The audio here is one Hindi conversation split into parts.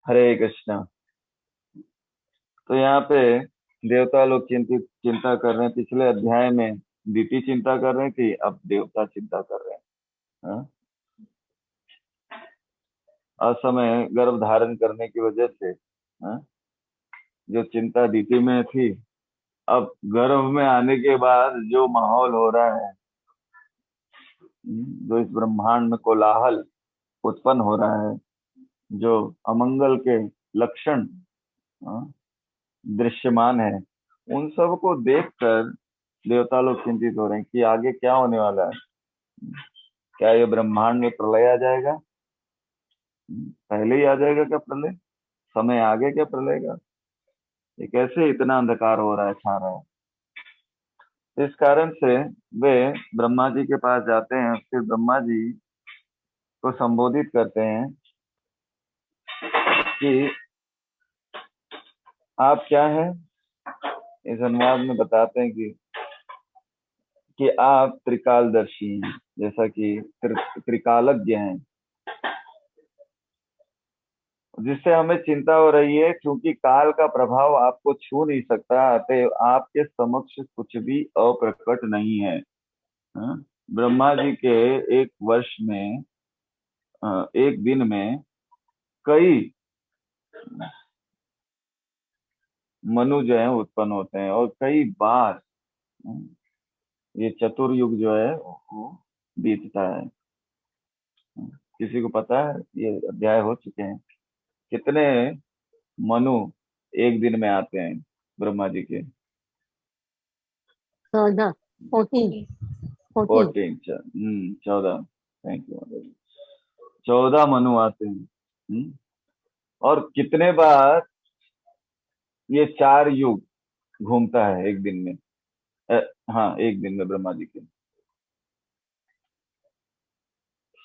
हरे कृष्णा। तो यहाँ पे देवता लोग चिंता कर रहे हैं। पिछले अध्याय में दीति चिंता कर रही थी, अब देवता चिंता कर रहे हैं। हाँ? असमय गर्भ धारण करने की वजह से हाँ? जो चिंता दीति में थी, अब गर्भ में आने के बाद जो माहौल हो रहा है, जो इस ब्रह्मांड में कोलाहल उत्पन्न हो रहा है, जो अमंगल के लक्षण हाँ, दृश्यमान है, उन सब को देखकर देवता लोग चिंतित हो रहे हैं कि आगे क्या होने वाला है। क्या ये ब्रह्मांड में प्रलय आ जाएगा? पहले ही आ जाएगा क्या प्रलय? समय आगे क्या प्रलय का? ये कैसे इतना अंधकार हो रहा है, छा रहा है? इस कारण से वे ब्रह्मा जी के पास जाते हैं, फिर ब्रह्मा जी को संबोधित करते हैं कि आप क्या हैं। इस अनुवाद में बताते हैं कि आप त्रिकालदर्शी हैं, जैसा कि त्रिकालज्ञ हैं, जिससे हमें चिंता हो रही है क्योंकि काल का प्रभाव आपको छू नहीं सकता, अतएव आपके समक्ष कुछ भी अप्रकट नहीं है। हाँ? ब्रह्मा जी के एक वर्ष में एक दिन में कई मनु जो है उत्पन्न होते हैं, और कई बार ये चतुर्युग जो है वो बीतता है। किसी को पता है? ये अध्याय हो चुके हैं, कितने मनु एक दिन में आते हैं ब्रह्मा जी के? 14, 14, 14। 14। 14। थैंक यू माता जी। 14 मनु आते हैं। और कितने बार ये चार युग घूमता है एक दिन में? अ, हाँ, एक दिन में ब्रह्मा जी के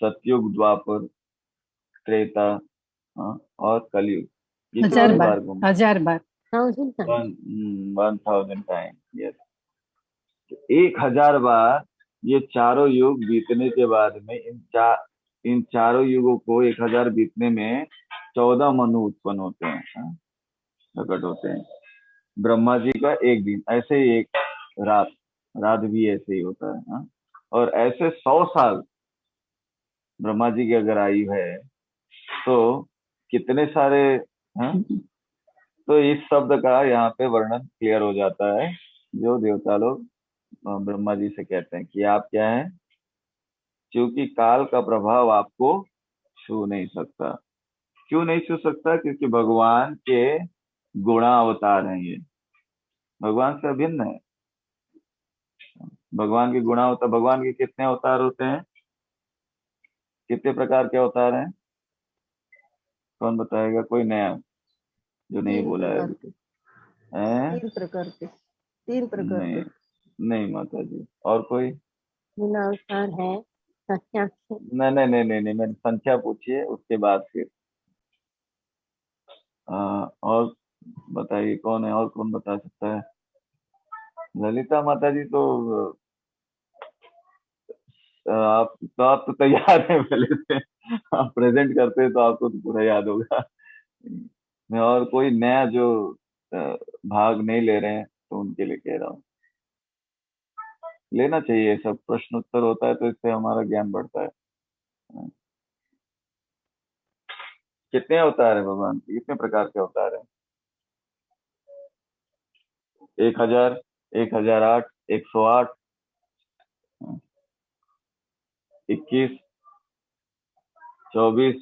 सतयुग, द्वापर, त्रेता, हाँ, और कलयुग, ये हजार कितनी बार, बार घूमता है? 1000 बार। 1000 times। 1000 time, yes. 1000 बार ये चारों युग बीतने के बाद में इन चारों युगों को 1000 बीतने में 14 मनु उत्पन्न होते हैं, हाँ, प्रकट होते हैं। ब्रह्मा जी का एक दिन, ऐसे ही एक रात, रात भी ऐसे ही होता है, हाँ? और ऐसे 100 साल ब्रह्मा जी की अगर आयु है तो कितने सारे, हाँ? तो इस शब्द का यहाँ पे वर्णन क्लियर हो जाता है, जो देवता लोग ब्रह्मा जी से कहते हैं कि आप क्या हैं, क्योंकि काल का प्रभाव आपको छू नहीं सकता। क्यों नहीं छू सकता? क्योंकि भगवान के गुणा अवतार हैं ये, भगवान से अभिन्न है। भगवान के गुणा अवतार, भगवान के कितने अवतार होते हैं? कितने प्रकार के अवतार हैं? कौन बताएगा? कोई नया जो नहीं 3 बोला है प्रकार अभी के, तक? हैं? 3 प्रकार के, 3 प्रकार नहीं, के। नहीं माता जी, और कोई? गुणावतार है, सत्याक्षर। नहीं नहीं नहीं नहीं नहीं, मैंने संख्या पूछी है, उसके बाद फिर और बताइए कौन है, और कौन बता सकता है? ललिता माता जी तो आप तो तैयार हैं पहले से, आप प्रेजेंट करते हैं तो आपको तो पूरा याद होगा। मैं और कोई नया जो अ, भाग नहीं ले रहे हैं तो उनके लिए कह रहा हूँ। लेना चाहिए, सब प्रश्न उत्तर होता है तो इससे हमारा ज्ञान बढ़ता है। कितने अवतार है भगवान के? कितने प्रकार के अवतार है? 1000, 1008, 108, 21, 24।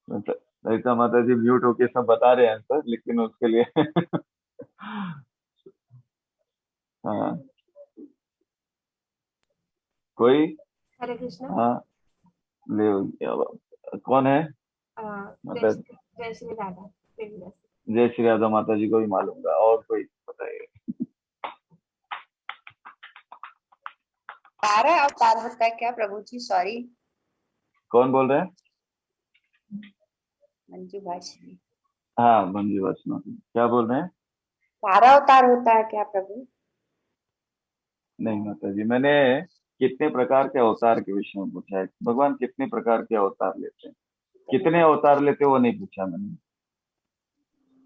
ललिता माता जी म्यूट होके सब बता रहे हैं सर, लेकिन उसके लिए हाँ, कोई? हरे कृष्णा। हाँ, ले, कौन है? जय मतलब जय श्री राधा देवी। जय श्री राधा माता जी को भी मालूम है, और कोई बताइए? 12 अवतार होता है क्या प्रभु जी? सॉरी, कौन बोल रहे हैं? मंजू भाषी। हाँ, मंजू वैष्णव, क्या बोल रहे हैं? 12 अवतार होता है क्या प्रभु? नहीं माता जी, मैंने कितने प्रकार के अवतार के विषय में पूछा है। भगवान कितने प्रकार के अवतार लेते हैं? कितने अवतार लेते वो नहीं पूछा मैंने,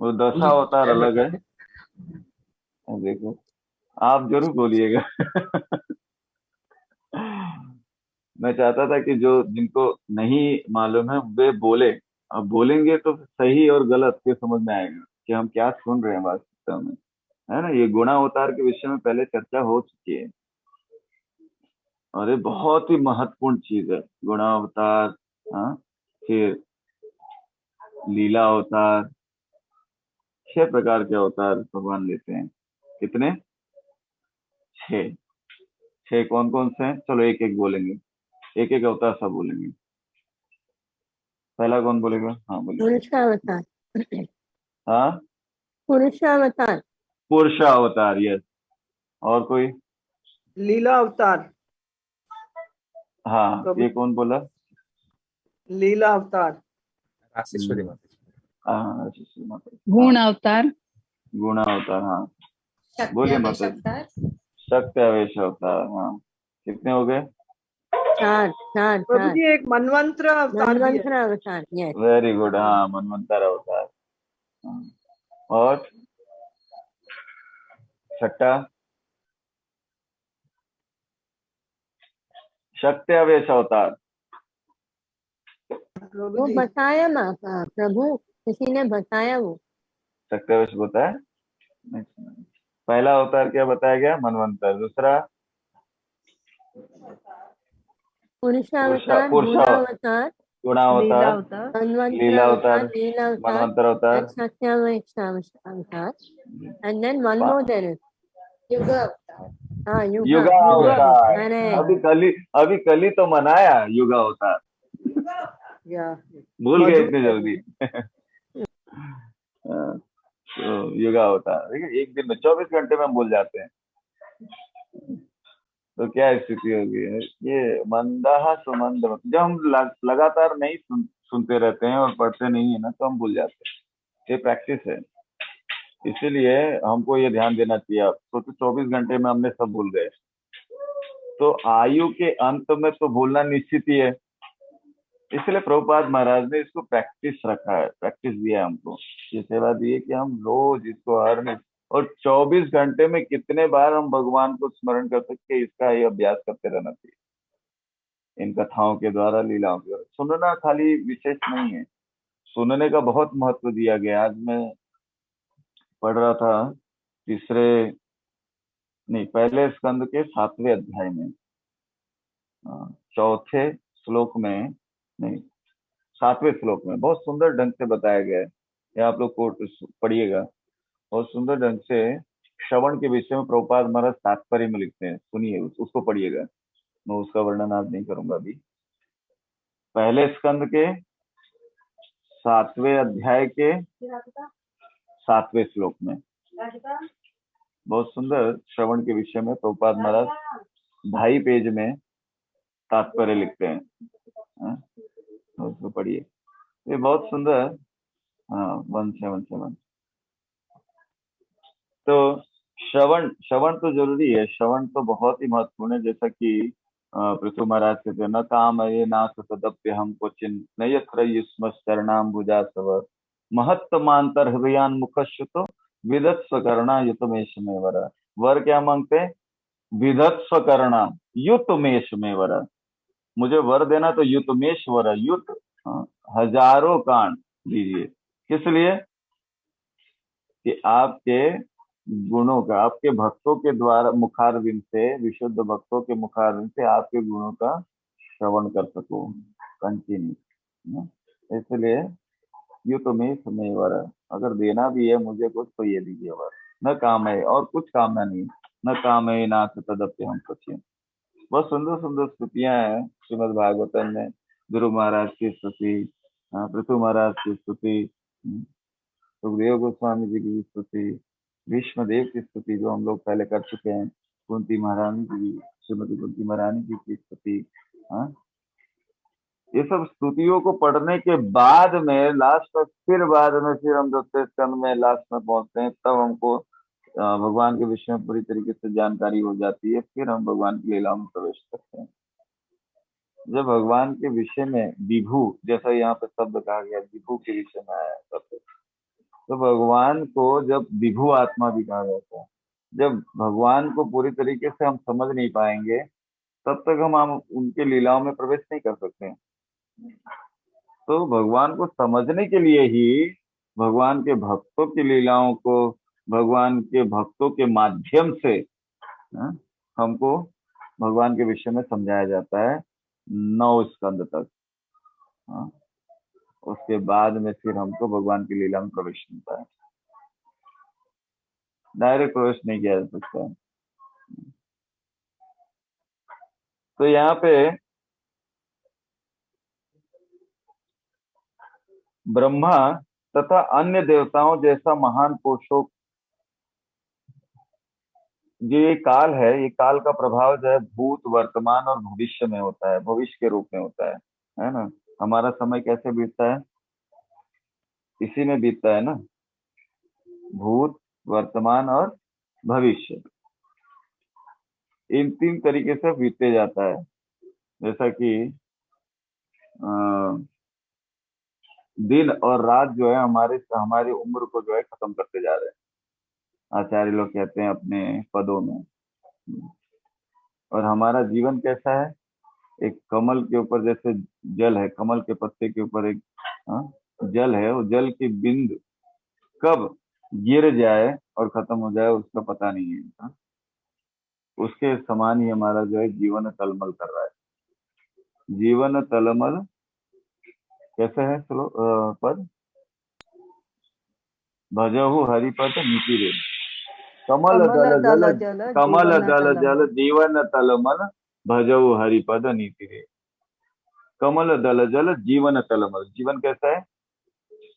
वो 10 अवतार अलग है। देखो आप जरूर बोलिएगा। मैं चाहता था कि जो जिनको नहीं मालूम है वे बोले, अब बोलेंगे तो सही और गलत के समझ में आएगा कि हम क्या सुन रहे हैं वास्तव में, है ना। ये गुणा अवतार के विषय में पहले चर्चा हो चुकी है और ये बहुत ही महत्वपूर्ण चीज है, गुणा अवतार। हाँ, फिर लीला अवतार, 6 प्रकार के अवतार भगवान लेते हैं। कितने? 6। 6 कौन कौन से हैं? चलो एक एक बोलेंगे, एक एक अवतार सब बोलेंगे। पहला कौन बोलेगा? हाँ बोलिए। पुरुषावतार, हाँ, पुरुषावतार, पुरुषा अवतार, यस। और कोई? लीला अवतार, हाँ, प्रभु ये कौन बोला? लीला अवतार, राशेश्वरी माता जी। हाँ, राशेश्वरी माता जी। गुण अवतार, गुणा अवतार, हाँ बोलिए शक्ति माता जी। अवतार, शक्ति आवेश अवतार, हाँ। कितने हो गए? 4 4 प्रभु 4, जी एक मनवंतर अवतार भी है। मनवंतर अवतार, यस। वेरी गुड, हाँ मनवंतर अवतार। हाँ। और छठा? शक्ति आवेश अवतार। प्रभु वो जी बताया प्रभु, किसी ने बताया वो। शक्ति आवेश बताया नहीं सुना। पहला अवतार क्या बताया गया? मनवंतर। दूसरा? पुरुषावतार, पुरुषा, गुणावतार, गुणा लीला अवतार, अवतार, मनवंतर लीला अवतार, अवतार, लीला अवतार, मनवंतर अवतार, and Satyavamsa avatar. And then one पा- more there is. युग अवतार, Yuga. युगा युग अवतार। Correct. अभी कल ही तो मनाया युगा अवतार, या भूल गए मधुर इतनी है। जल्दी। हाँ, तो युगा अवतार, देखिए एक दिन में 24 घंटे में हम भूल जाते हैं, तो क्या स्थिति होगी। ये मंदाह सुमंद, जब हम लगातार नहीं सुनते रहते हैं और पढ़ते नहीं है ना, तो हम भूल जाते हैं। ये प्रैक्टिस है, इसीलिए हमको ये ध्यान देना चाहिए। आप तो 24 घंटे में हमने सब भूल गए, तो आयु के अंत में तो भूलना निश्चित ही है। इसलिए प्रभुपाद महाराज ने इसको प्रैक्टिस रखा है, प्रैक्टिस दिया है हमको, ये सेवा दी है कि हम रोज इसको हर में, और 24 घंटे में कितने बार हम भगवान को स्मरण कर सकते, इसका ये अभ्यास करते रहना चाहिए। इन कथाओं के द्वारा, लीलाओं के द्वारा सुनना खाली विशेष नहीं है, सुनने का बहुत महत्व दिया गया। आज मैं पढ़ रहा था पहले स्कंद के 7वें अध्याय में, चौथे श्लोक में, नहीं 7वें श्लोक में बहुत सुंदर ढंग से बताया गया है। ये आप लोग को पढ़िएगा, बहुत सुंदर ढंग से श्रवण के विषय में प्रभुपाद महाराज तात्पर्य में लिखते हैं। सुनिए, उसको पढ़िएगा, मैं उसका वर्णन आज नहीं करूंगा अभी। पहले स्कंद के 7वें अध्याय के 7वें श्लोक में बहुत सुंदर श्रवण के विषय में प्रभुपाद महाराज 2.5 पेज में तात्पर्य लिखते हैं। हाँ, तो उसको पढ़िए, ये बहुत सुंदर। हाँ, 177। तो श्रवण तो जरूरी है, श्रवण तो बहुत ही महत्वपूर्ण है। जैसा कि पृथु महाराज कहते हैं, न काम ये ना सदप्य हम क्वचिन न यत्र युष्म चरणाम्बुजा सव महत्तमांतर हृदयान मुखश्युतो विदत्स्व करना युतमेश में वर क्या मांगते हैं? विदत्स्व करना युतमेश में वर, मुझे वर देना तो युतमेश वर, युत हजारों कांड दीजिए। किस लिए? कि आपके गुणों का, आपके भक्तों के द्वारा मुखारविंद से, विशुद्ध भक्तों के मुखारविंद से आपके गुणों का श्रवण कर सकूं कंटिन्यू। इसलिए युत में समय वर, अगर देना भी है मुझे कुछ तो ये दीजिए वर, न काम है और कुछ कामना नहीं, न काम है नाथ तदप्य हम कुछ। बहुत सुंदर सुंदर स्तुतियां हैं श्रीमद् भागवतम में। ध्रुव महाराज की स्तुति, पृथु महाराज की स्तुति, सुखदेव गोस्वामी जी की स्तुति, भीष्म देव की स्तुति जो हम लोग पहले कर चुके हैं, कुंती महारानी की, श्रीमती कुंती महारानी जी की स्तुति। हाँ, ये सब स्तुतियों को पढ़ने के बाद में लास्ट में फिर हम 10वें स्कंद में लास्ट में पहुंचते हैं, तब हमको भगवान के विषय में पूरी तरीके से जानकारी हो जाती है, फिर हम भगवान की लीला में प्रवेश करते हैं। जब भगवान के विषय में विभू, जैसा यहाँ पे शब्द कहा गया, विभू के विषय में आया शब्द, तो भगवान को जब विभू आत्मा भी कहा जाता है। जब भगवान को पूरी तरीके से हम समझ नहीं पाएंगे तब तक हम उनके लीलाओं में प्रवेश नहीं कर सकते हैं। तो भगवान को समझने के लिए ही भगवान के भक्तों की लीलाओं को भगवान के भक्तों के माध्यम से हमको भगवान के विषय में समझाया जाता है 9 स्कंद तक। हाँ, उसके बाद में फिर हमको भगवान की लीला में प्रवेश मिलता है, डायरेक्ट प्रवेश नहीं किया जा सकता है। तो यहाँ पे ब्रह्मा तथा अन्य देवताओं जैसा महान पुरुषों, ये काल है, ये काल का प्रभाव जो है भूत, वर्तमान और भविष्य में होता है, भविष्य के रूप में होता है ना। हमारा समय कैसे बीतता है, इसी में बीतता है ना, भूत, वर्तमान और भविष्य, इन 3 तरीके से बीतते जाता है। जैसा कि दिन और रात जो है हमारी उम्र को जो है खत्म करते जा रहे हैं, आचार्य लोग कहते हैं अपने पदों में। और हमारा जीवन कैसा है, एक कमल के ऊपर जैसे जल है, कमल के पत्ते के ऊपर एक जल है, वो जल की बिंद कब गिर जाए और खत्म हो जाए उसका पता नहीं है। उसके समान ही हमारा जो है जीवन तलमल कर रहा है। जीवन तलमल कैसे है पद, भजहु हरिपद नीति रे, कमल दल जल, कमल दल जल जीवन तलमल, भजहु हरिपद नीति रे। कमल दल जल जीवन तलमल, जीवन कैसा है,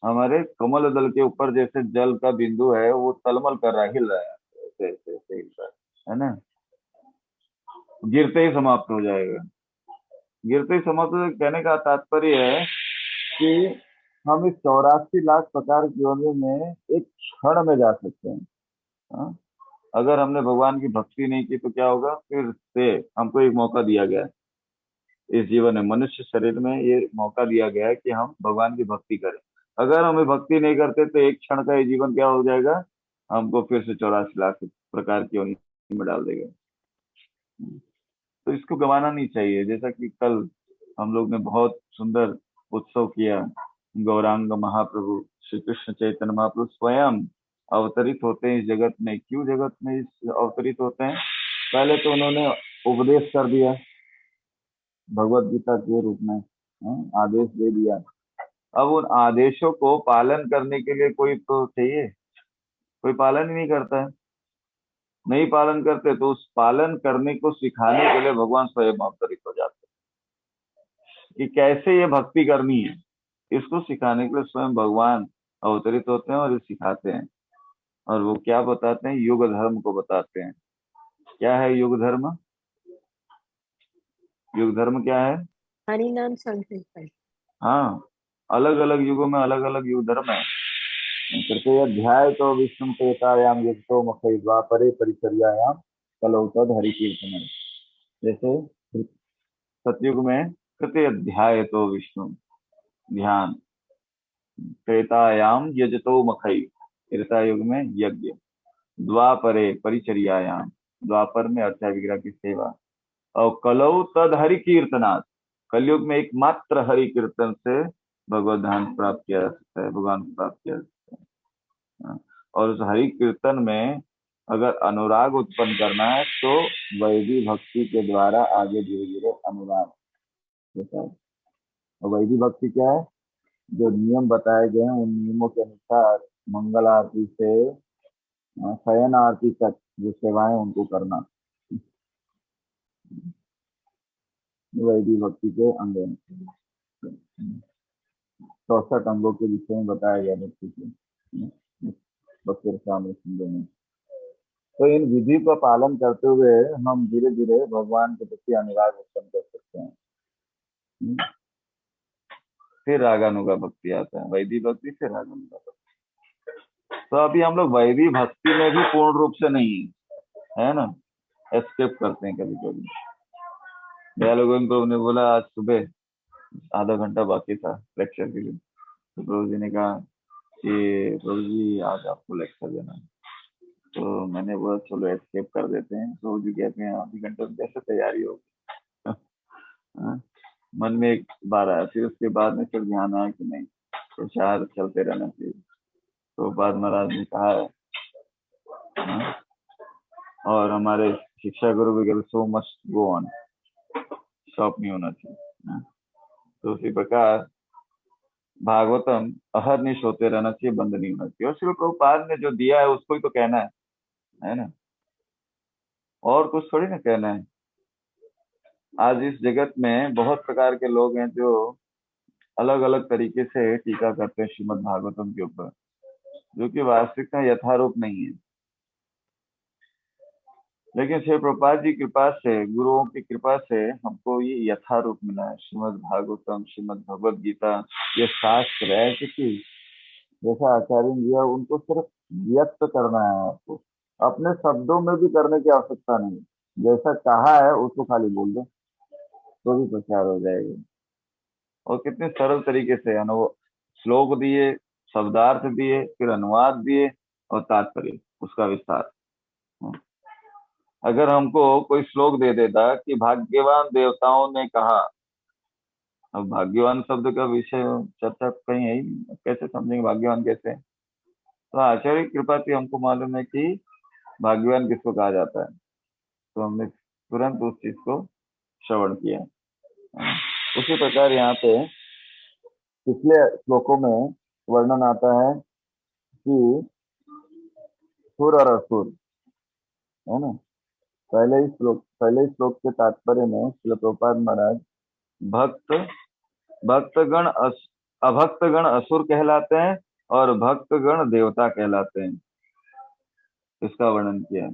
हमारे कमल दल के ऊपर जैसे जल का बिंदु है, वो तलमल कर रहा है, हिल रहा है, ऐसे ऐसे ऐसे हिल रहा है ना, गिरते ही समाप्त हो जाएगा। गिरते ही समाप्त हो, कहने का तात्पर्य है कि हम इस 84 लाख प्रकार की योनियों में एक क्षण में जा सकते हैं। हाँ? अगर हमने भगवान की भक्ति नहीं की तो क्या होगा, फिर से हमको एक मौका दिया गया है इस जीवन में, मनुष्य शरीर में ये मौका दिया गया है कि हम भगवान की भक्ति करें। अगर हमें भक्ति नहीं करते तो एक क्षण का ये जीवन क्या हो जाएगा, हमको फिर से 84 लाख प्रकार की योनि में डाल देगा। तो इसको गंवाना नहीं चाहिए। जैसा कि कल हम लोग ने बहुत सुंदर उत्सव किया, गौरांग महाप्रभु श्री कृष्ण चैतन्य महाप्रभु स्वयं अवतरित होते हैं इस जगत में। क्यों जगत में इस अवतरित होते हैं, पहले तो उन्होंने उपदेश कर दिया भगवत गीता के रूप में, आदेश दे दिया। अब उन आदेशों को पालन करने के लिए कोई तो चाहिए, कोई पालन ही नहीं करता है। नहीं पालन करते तो उस पालन करने को सिखाने के लिए भगवान स्वयं अवतरित हो जाते हैं कि कैसे ये भक्ति करनी है, इसको सिखाने के लिए स्वयं भगवान अवतरित होते हैं और ये सिखाते हैं। और वो क्या बताते हैं, युग धर्म को बताते हैं। क्या है युग धर्म, युग धर्म क्या है, हरि नाम संकीर्तन। हाँ, अलग अलग युगों में अलग अलग युग धर्म है। तृतीय अध्याय तो विष्णु त्रेतायाम युक्तो मखई द्वापरे परिचर्यायाम कलौ तद हरि कीर्तन। जैसे सतयुग में तृतीय अध्याय तो विष्णु ध्यान, त्रेतायाम यजतो मखई, त्रेता युग में यज्ञ, द्वापरे परिचर्यायाम, द्वापर में अर्चा विग्रह की सेवा, और कलौ तद हरि कीर्तनात्, कलयुग में एकमात्र हरि कीर्तन से भगवत ध्यान प्राप्त किया जा सकता है, भगवान को प्राप्त किया जा सकता है। और उस हरि कीर्तन में अगर अनुराग उत्पन्न करना है तो वैदिक भक्ति के द्वारा आगे धीरे धीरे अनुराग होता है। और वैदिक भक्ति क्या है, जो नियम बताए गए हैं उन नियमों के अनुसार मंगल आरती से शयन आरती तक जो सेवाएं उनको करना, वैदिक भक्ति के अंग हैं। 64 अंगों के विषय में बताया गया भक्ति के भक्ति रसामृत सिंधु में। तो इन विधि का पालन करते हुए हम धीरे धीरे भगवान के प्रति अनुराग उत्पन्न कर सकते हैं। फिर रागानुगा भक्ति आता है, वैदिक भक्ति से रागानुगा भक्ति। तो अभी हम लोग वैदिक भक्ति में भी पूर्ण रूप से नहीं है ना, एस्केप करते हैं कभी कभी। दयालु गोविंद प्रभु ने बोला आज सुबह आधा घंटा बाकी था लेक्चर के लिए, तो प्रभु जी ने कहा कि प्रभु जी आज आपको लेक्चर देना है। तो मैंने बोला चलो एस्केप कर देते हैं। प्रभु जी कहते हैं आधे घंटे में कैसे तैयारी होगी। हाँ, मन में एक बार आया, फिर उसके बाद में फिर ध्यान आया कि नहीं प्रचार चलते रहना चाहिए। तो बाद महाराज ने कहा है, हाँ, और हमारे शिक्षा गुरु भी कहते सो मस्ट गो ऑन, स्टॉप नहीं होना चाहिए। हाँ, तो उसी प्रकार भागवतम अहर्निश होते रहना चाहिए, बंद नहीं होना चाहिए। और श्री प्रभुपाद ने जो दिया है उसको ही तो कहना है ना, और कुछ थोड़ी ना कहना है। आज इस जगत में बहुत प्रकार के लोग हैं जो अलग अलग तरीके से टीका करते हैं श्रीमद् भागवतम के ऊपर, जो कि वास्तविकता यथारूप नहीं है। लेकिन श्री प्रभुपाद जी की कृपा से, गुरुओं की कृपा से हमको ये यथारूप मिला है। श्रीमद् भागवतम, श्रीमद् भगवद गीता, ये शास्त्र है कि जैसा आचार्य जी है उनको सिर्फ व्यक्त करना है, आपको अपने शब्दों में भी करने की आवश्यकता नहीं। जैसा कहा है उसको खाली बोल दो तो भी प्रचार हो जाएगा। और कितने सरल तरीके से श्लोक दिए, शब्दार्थ दिए, फिर अनुवाद दिए और तात्पर्य उसका विस्तार। अगर हमको कोई श्लोक दे देता कि भाग्यवान देवताओं ने कहा, अब भाग्यवान शब्द का विषय चर्चा कहीं है ही नहीं, कैसे समझेंगे भाग्यवान कैसे। तो आचार्य की कृपा से हमको मालूम है कि भाग्यवान किसको कहा जाता है, तो हमने तुरंत उस चीज को श्रवण किया। उसी प्रकार यहाँ पे पिछले श्लोकों में वर्णन आता है कि सुर और असुर, है ना। पहले ही श्लोक के तात्पर्य में श्रील प्रभुपाद महाराज अभक्तगण असुर कहलाते हैं और भक्तगण देवता कहलाते हैं, इसका वर्णन किया है।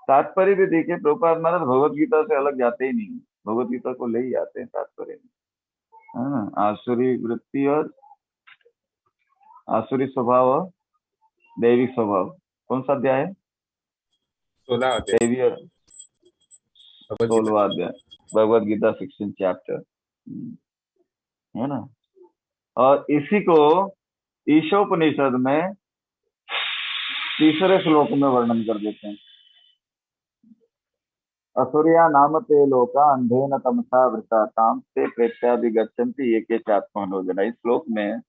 तात्पर्य भी देखिए, प्रभुपाद महाराज भगवत गीता से अलग जाते ही नहीं, भगवत गीता को ले ही आते हैं तात्पर्य में, है ना। आसुरी वृत्ति और आसुरी स्वभाव और दैविक स्वभाव, कौन सा अध्याय है? 16 अध्याय दैवी और भगवद गीता। 16वां अध्याय भगवत गीता 16 चैप्टर, है ना। और इसी को ईशोपनिषद में तीसरे श्लोक में वर्णन कर देते हैं। असुरिया नाम ते लोका अंधेन तमसा वृता ताम ते प्रेत्याभिगच्छन्ति ये के चात्मनोजना। इस श्लोक में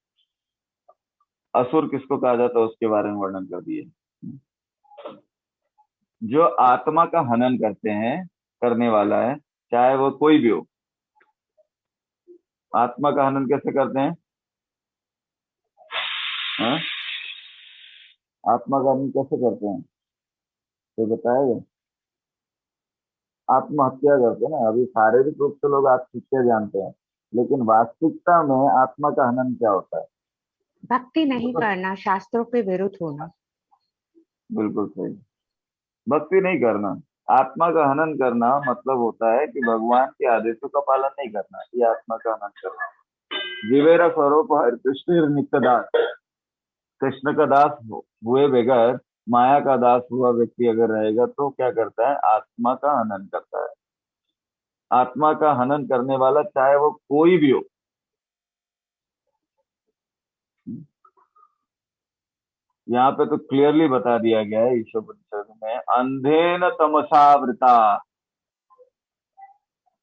असुर किसको कहा जाता है उसके बारे में वर्णन कर दिए। जो आत्मा का हनन करते हैं, करने वाला है, चाहे वो कोई भी हो। आत्मा का हनन कैसे करते हैं? हाँ? आत्मा का हनन कैसे करते हैं तो बताएगा। आत्महत्या करते हैं ना। अभी शारीरिक रूप से लोग आत्महत्या जानते हैं, लेकिन वास्तविकता में आत्मा का हनन क्या होता है? भक्ति नहीं करना, शास्त्रों के विरुद्ध होना। बिल्कुल सही, भक्ति नहीं करना। आत्मा का हनन करना मतलब होता है कि भगवान के आदेशों का पालन नहीं करना, ये आत्मा का हनन करना। जीवेरा स्वरूप हर कृष्ण नित्य दास, कृष्ण का दास हुए बगैर माया का दास हुआ व्यक्ति अगर रहेगा तो क्या करता है? आत्मा का हनन करता है। आत्मा का हनन करने वाला चाहे वो कोई भी हो। यहाँ पे तो क्लियरली बता दिया गया है ईशोपनिषद में, अंधेन तमसावृता,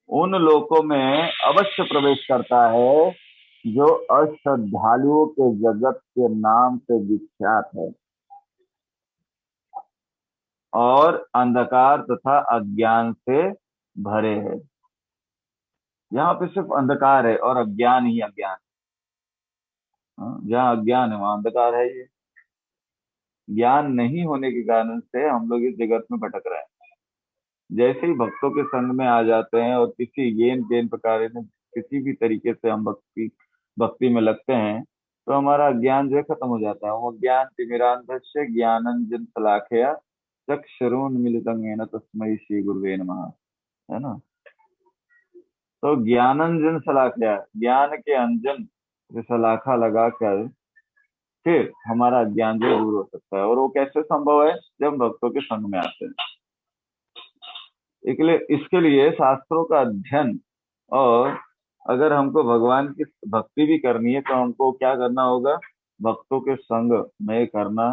उन लोकों में अवश्य प्रवेश करता है जो अश्रद्धालुओं के जगत के नाम से विख्यात है और अंधकार तथा अज्ञान से भरे है। यहाँ पे सिर्फ अंधकार है और अज्ञान ही अज्ञान। जहाँ अज्ञान है वहां अंधकार है। ये ज्ञान नहीं होने के कारण से हम लोग इस जगत में भटक रहे हैं। जैसे ही भक्तों के संग में आ जाते हैं और किसी गेन प्रकार में किसी भी तरीके से हम भक्ति में लगते हैं तो हमारा ज्ञान जो है खत्म हो जाता है। वो ज्ञान तिमिरांधस्य ज्ञानंजन शलाखया चक्षुरुन्मीलितं येन तस्मै श्री गुरुवे नमः, है ना। तो ज्ञानंजन शलाखया, ज्ञान के अंजन से शलाखा लगाकर फिर हमारा ज्ञान जो दूर हो सकता है। और वो कैसे संभव है? जब भक्तों के संग में आते हैं। इसके लिए शास्त्रों का अध्ययन, और अगर हमको भगवान की भक्ति भी करनी है तो हमको क्या करना होगा, भक्तों के संग में करना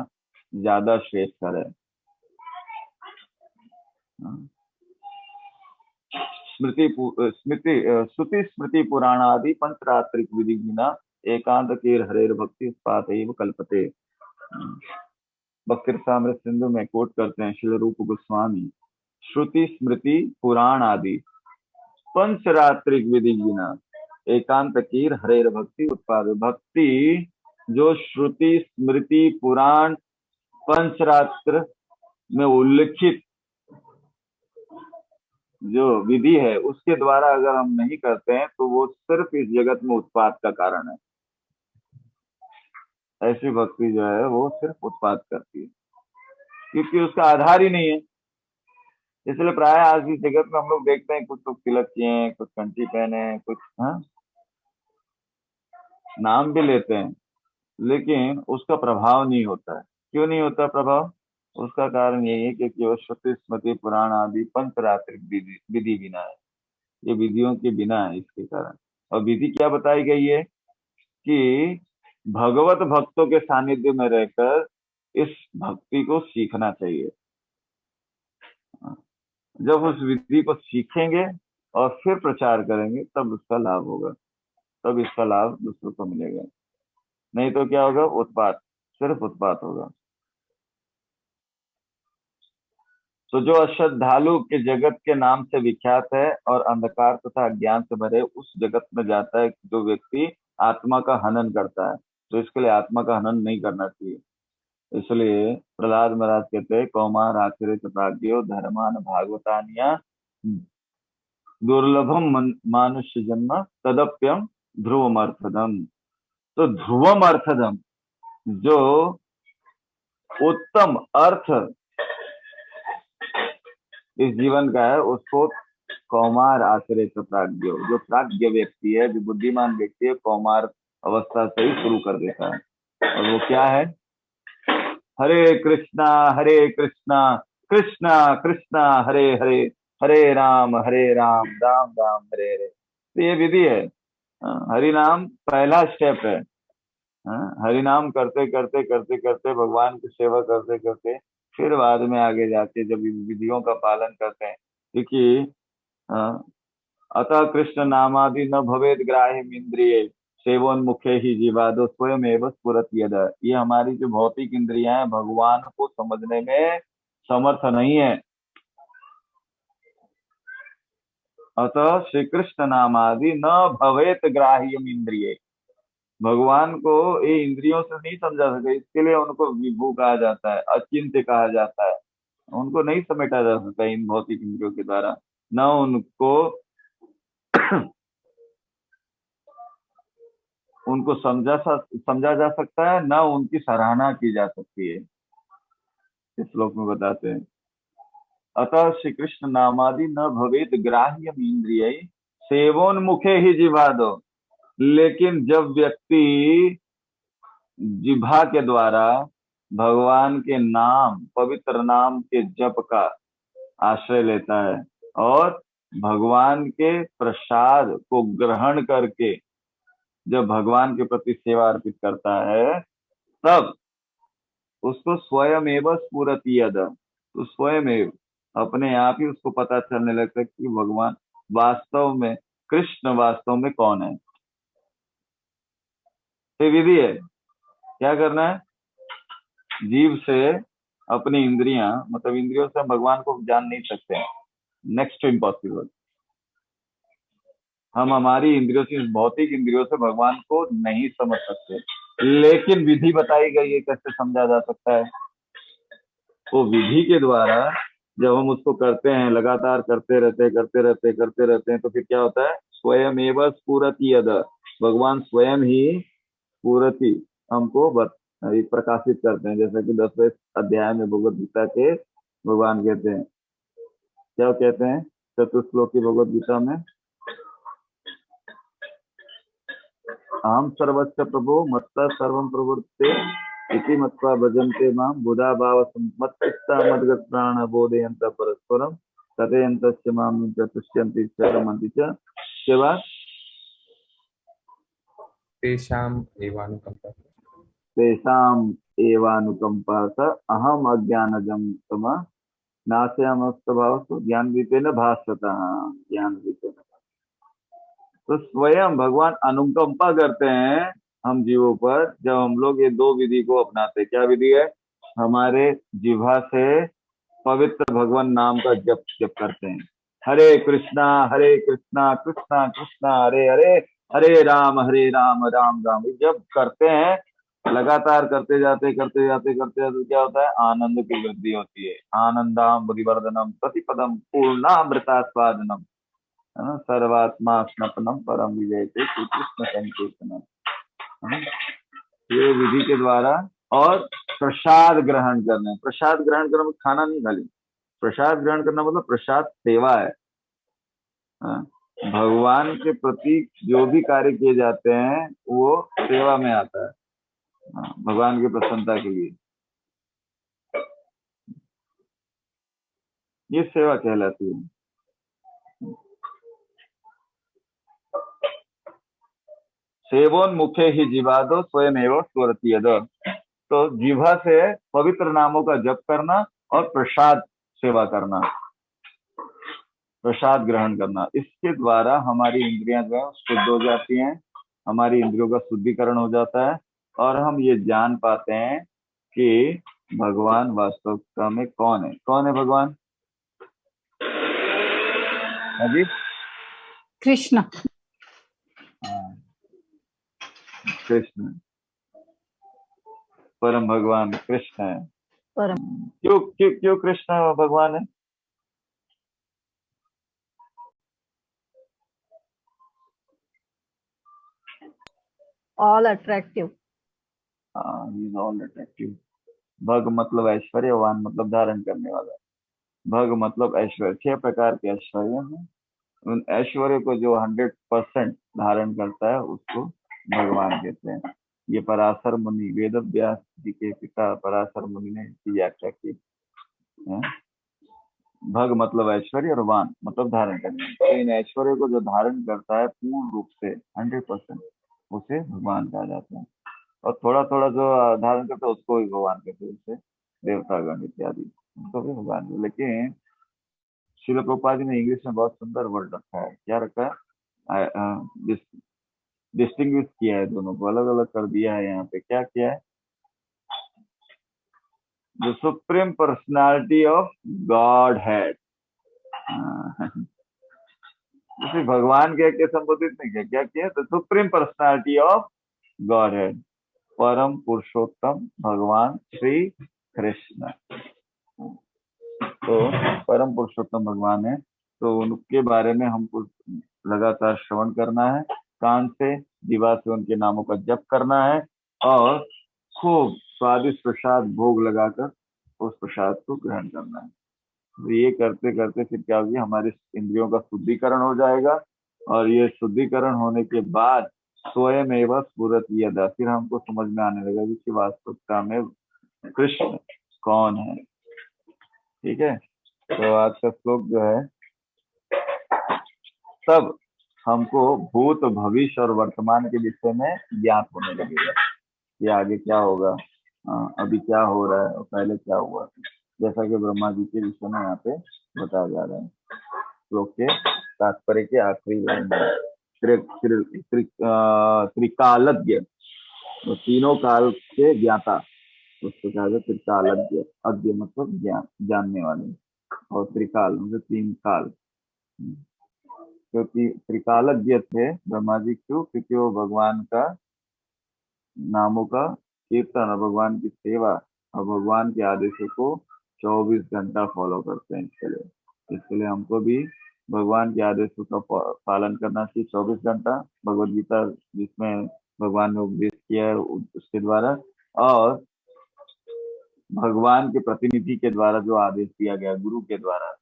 ज्यादा श्रेष्ठ है। श्रुति स्मृति पुराणादि पंचरात्रिक विधि बिना एकांत कीर हरेर भक्ति उत्पात एव कल्पते। भक्ति रसामृत सिंधु में कोट करते हैं श्री रूप गोस्वामी, श्रुति स्मृति पुराण आदि पंचरात्रिक विधि बिना एकांत कीर हरेर भक्ति उत्पाद। भक्ति जो श्रुति स्मृति पुराण पंचरात्र में उल्लिखित जो विधि है उसके द्वारा अगर हम नहीं करते हैं तो वो सिर्फ इस जगत में उत्पाद का कारण है। ऐसी भक्ति जो है वो सिर्फ उत्पाद करती है, क्योंकि उसका आधार ही नहीं है। इसलिए प्राय आज इस जगत में हम लोग देखते हैं, कुछ लोग तिलक किए हैं, कुछ कंठी पहने हैं, कुछ नाम भी लेते हैं, लेकिन उसका प्रभाव नहीं होता है। क्यों नहीं होता प्रभाव? उसका कारण यही है कि वो श्रुति स्मृति पुराण आदि पंचरात्रिक विधि बिना है, ये विधियों के बिना है इसके कारण। और विधि क्या बताई गई है कि भगवत भक्तों के सानिध्य में रहकर इस भक्ति को सीखना चाहिए। जब उस विधि को सीखेंगे और फिर प्रचार करेंगे तब उसका लाभ होगा, तब इसका लाभ दूसरों को मिलेगा। नहीं तो क्या होगा, उत्पात, सिर्फ उत्पात होगा। तो जो अश्रद्धालु के जगत के नाम से विख्यात है और अंधकार तथा अज्ञान से भरे उस जगत में जाता है, जो व्यक्ति आत्मा का हनन करता है, तो इसके लिए आत्मा का हनन नहीं करना चाहिए। इसलिए प्रहलाद महाराज कहते हैं, कौमार आचरित प्राज्ञो धर्मान भागवतानिया दुर्लभम मानुष्य जन्म तदप्यम ध्रुवम अर्थदम। तो ध्रुवम अर्थदम, जो उत्तम अर्थ इस जीवन का है, उसको कौमार आश्रित प्राज्ञ, जो प्राज्ञ व्यक्ति है, जो बुद्धिमान व्यक्ति है, कौमार अवस्था से ही शुरू कर देता है। और वो क्या है, हरे कृष्णा कृष्णा कृष्णा हरे हरे, हरे राम राम राम हरे हरे। तो ये विधि है। हरि नाम पहला स्टेप है। हरि नाम करते करते करते करते, भगवान की सेवा करते करते, फिर बाद में आगे जाके जब विधियों का पालन करते हैं, क्योंकि अतः कृष्ण नामादि न भवेद ग्राह्यम इंद्रिय सेवोन्मुखे ही जीवादो स्वयं एवं स्फुरत यद। ये हमारी जो भौतिक इंद्रियां हैं भगवान को समझने में समर्थ नहीं है। अतः श्री कृष्ण नामादि न भवेत ग्राह्यम इंद्रिय, भगवान को ये इंद्रियों से नहीं समझा सकते। इसके लिए उनको विभू कहा जाता है, अचिंत्य कहा जाता है। उनको नहीं समेटा जा सकता इन भौतिक इंद्रियों के द्वारा। न उनको समझा जा सकता है, न उनकी सराहना की जा सकती है। इस श्लोक में बताते हैं, अतः श्री कृष्ण नामादि न भवेत ग्राह्यम इंद्रिय सेवोन्मुखे ही जिह्वादो। लेकिन जब व्यक्ति जिह्वा के द्वारा भगवान के नाम, पवित्र नाम के जप का आश्रय लेता है और भगवान के प्रसाद को ग्रहण करके जब भगवान के प्रति सेवा अर्पित करता है, तब उसको स्वयं एवं स्फुरति यद, तो स्वयं एवं अपने आप ही उसको पता चलने लगता है कि भगवान वास्तव में, कृष्ण वास्तव में कौन है। ये विधि है। क्या करना है, जीव से अपनी इंद्रियां, मतलब इंद्रियों से हम भगवान को जान नहीं सकते हैं, नेक्स्ट टू इम्पॉसिबल। हम हमारी इंद्रियों से, भौतिक इंद्रियों से भगवान को नहीं समझ सकते, लेकिन विधि बताई गई है कैसे समझा जा सकता है। वो विधि के द्वारा जब हम उसको करते हैं, लगातार करते रहते हैं, तो फिर क्या होता है, स्वयं एवं स्फुरति यद, भगवान स्वयं ही स्फुरति हमको प्रकाशित करते हैं। जैसा कि 10वें अध्याय में भगवद गीता के भगवान कहते हैं, क्या कहते हैं चतुश्लोकी भगवद गीता में, अहम सर्वस्य प्रभो मत्तः सर्वं प्रवर्तते इति मत्वा भजन्ते मां बुधा भाव मत्चित्ता मद्गत प्राण बोधयन्त परस्परम तथेयन्तस्य मां च तुष्यन्ति च रमन्ति च। के बाद तेषाम् एवानुकंपा। तेषाम् एवानुकंपा स अहम अज्ञानजं तमः नाशयामस्तभावस्तु ज्ञानदीपेन भास्वतः। ज्ञानदीपेन तो स्वयं भगवान अनुकंपा करते हैं हम जीवों पर जब हम लोग ये दो विधि को अपनाते हैं। क्या विधि है? हमारे जिह्वा से पवित्र भगवान नाम का जप जप करते हैं। हरे कृष्णा कृष्णा कृष्णा हरे हरे, हरे राम राम राम। जब करते हैं लगातार करते जाते क्या होता है? आनंद की वृद्धि होती है। आनंदाम बुद्धिवर्धनम प्रतिपदम पूर्णामृतास्वादनम सर्वात्मा स्नपनम परम विजय से कृष्ण संकीर्तनम। ये विधि के द्वारा और प्रसाद ग्रहण करना। प्रसाद ग्रहण करना मतलब खाना नहीं खाली, प्रसाद ग्रहण करना मतलब प्रसाद सेवा है। भगवान के प्रति जो भी कार्य किए जाते हैं वो सेवा में आता है, भगवान की प्रसन्नता के लिए। ये सेवा कहलाती है। सेवोन्मुखे ही जीवादो स्वयमेव स्वरति यद। तो जीवा से पवित्र नामों का जप करना और प्रसाद सेवा करना, प्रसाद ग्रहण करना, इसके द्वारा हमारी इंद्रियां जो है शुद्ध हो जाती हैं, हमारी इंद्रियों का शुद्धिकरण हो जाता है और हम ये जान पाते हैं कि भगवान वास्तविकता में कौन है। कौन है भगवान? जी कृष्ण। कृष्ण, परम भगवान कृष्ण है। परम। क्यों क्यों क्यों कृष्ण भगवान है? All attractive. He is all attractive. भग मतलब ऐश्वर्य, वान मतलब धारण करने वाला। भग मतलब ऐश्वर्य, 6 प्रकार के ऐश्वर्य हैं। उन ऐश्वर्य को जो 100% धारण करता है उसको भगवान कहते हैं। ये पराशर मुनि, वेद व्यास जी के पिता पराशर मुनि ने इसकी व्याख्या की है। भग मतलब ऐश्वर्य और वान मतलब धारण करने। तो इन ऐश्वर्य को जो धारण करता है पूर्ण रूप से 100%, उसे भगवान कहा जाता है। और थोड़ा थोड़ा जो धारण करता है उसको भी भगवान कहते हैं, जैसे देवतागण इत्यादि, उनको भी भगवान। लेकिन श्रील प्रभुपाद जी ने इंग्लिश में बहुत सुंदर वर्ड रखा है। क्या रखा है? डिस्टिंग्विश किया है, दोनों को अलग अलग कर दिया है। यहाँ पे क्या किया है? The supreme personality of God head. इसे भगवान कह के संबोधित नहीं किया। क्या किया? The supreme personality of God head, परम पुरुषोत्तम भगवान श्री कृष्ण। तो परम पुरुषोत्तम भगवान है, तो उनके बारे में हमको लगातार श्रवण करना है, कान से जीवा से उनके नामों का जप करना है और खूब स्वादिष्ट प्रसाद भोग लगाकर उस प्रसाद को ग्रहण करना है। तो ये करते करते फिर क्या होगी? हमारे इंद्रियों का शुद्धिकरण हो जाएगा और ये शुद्धिकरण होने के बाद स्वयं एवं स्फुरत यदा, फिर हमको समझ में आने लगेगा कि वास्तविकता में कृष्ण कौन है। ठीक है, तो आज का श्लोक जो है, तब हमको भूत भविष्य और वर्तमान के विषय में ज्ञात होने लगेगा कि आगे क्या होगा, अभी क्या हो रहा है और पहले क्या हुआ, जैसा कि ब्रह्मा जी के विषय में यहाँ पे बताया जा रहा है। श्लोक के तात्पर्य के आखिरी लाइन में त्रिकालज्ञ, तो तीनों काल के ज्ञाता, उसको कहा जाए त्रिकालज्ञ। अज्ञ मतलब ज्ञान, जानने वाले, और त्रिकाल मतलब 3 काल। क्योंकि त्रिकालज्ञ थे ब्रह्मा जी, क्यों? क्योंकि वो भगवान का नामों का कीर्तन और भगवान की सेवा और भगवान के आदेशों को 24 घंटा फॉलो करते हैं। इसके लिए हमको भी भगवान के आदेशों का पालन करना चाहिए 24 घंटा। भगवद गीता जिसमें भगवान ने उपदेश किया है उसके द्वारा, और भगवान के प्रतिनिधि के द्वारा जो आदेश दिया गया गुरु के द्वारा,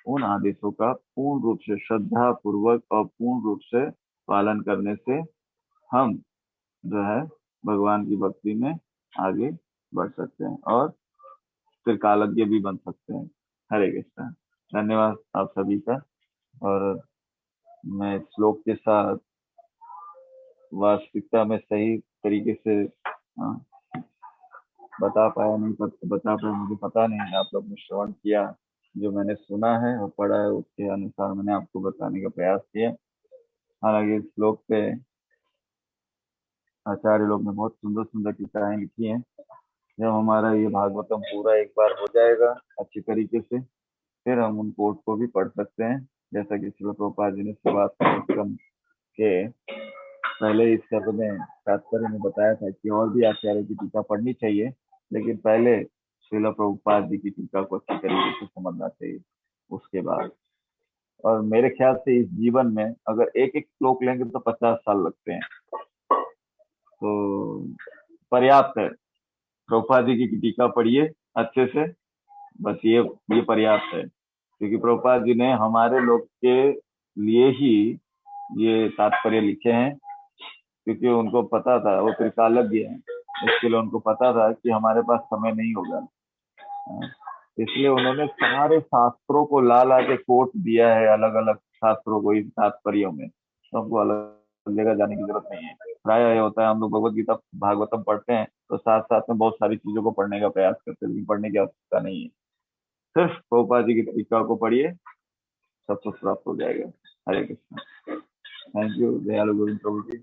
उन आदेशों का पूर्ण रूप से श्रद्धा पूर्वक और पूर्ण रूप से पालन करने से हम जो है भगवान की भक्ति में आगे बढ़ सकते हैं और त्रिकालज्ञ भी बन सकते हैं। हरे कृष्ण। धन्यवाद आप सभी का। और मैं श्लोक के साथ वास्तविकता में सही तरीके से बता पाया नहीं, बता पाया मुझे पता नहीं, आप लोग ने श्रवण किया, जो मैंने सुना है और पढ़ा है उसके अनुसार मैंने आपको बताने का प्रयास किया। हालांकि इस श्लोक पे आचार्य लोग ने बहुत सुंदर सुंदर टीकाएं लिखी हैं। जब हमारा ये भागवतम पूरा एक बार हो जाएगा अच्छी तरीके से, फिर हम उन कोट को भी पढ़ सकते हैं। जैसा कि श्रील प्रभुपाद जी ने शुरुआत के पहले इस शब्द में तात्पर्य में बताया था कि और भी आचार्य की टीका पढ़नी चाहिए, लेकिन पहले श्रील प्रभुपाद जी की टीका को अच्छी तरीके से समझना चाहिए उसके बाद। और मेरे ख्याल से इस जीवन में अगर एक एक श्लोक लेंगे तो 50 साल लगते हैं, तो पर्याप्त है। प्रभुपाद जी की टीका पढ़िए अच्छे से, बस ये पर्याप्त है, क्योंकि प्रभुपाद जी ने हमारे लोग के लिए ही ये तात्पर्य लिखे हैं, क्योंकि उनको पता था, वो त्रिकालज्ञ हैं, इसके लिए उनको पता था कि हमारे पास समय नहीं होगा, इसलिए उन्होंने सारे शास्त्रों को ला के कोट दिया है, अलग अलग शास्त्रों को इन तात्पर्यों में। तो हमको अलग जगह जाने की जरूरत नहीं है। प्राय ये होता है हम लोग भगवत गीता भागवतम पढ़ते हैं तो साथ साथ में बहुत सारी चीजों को पढ़ने का प्रयास करते हैं, लेकिन पढ़ने की आवश्यकता नहीं है। सिर्फ प्रभुपाद जी की टीका को पढ़िए, सब कुछ प्राप्त हो जाएगा। हरे कृष्ण। थैंक यू दयालु गोविंद प्रभु जी।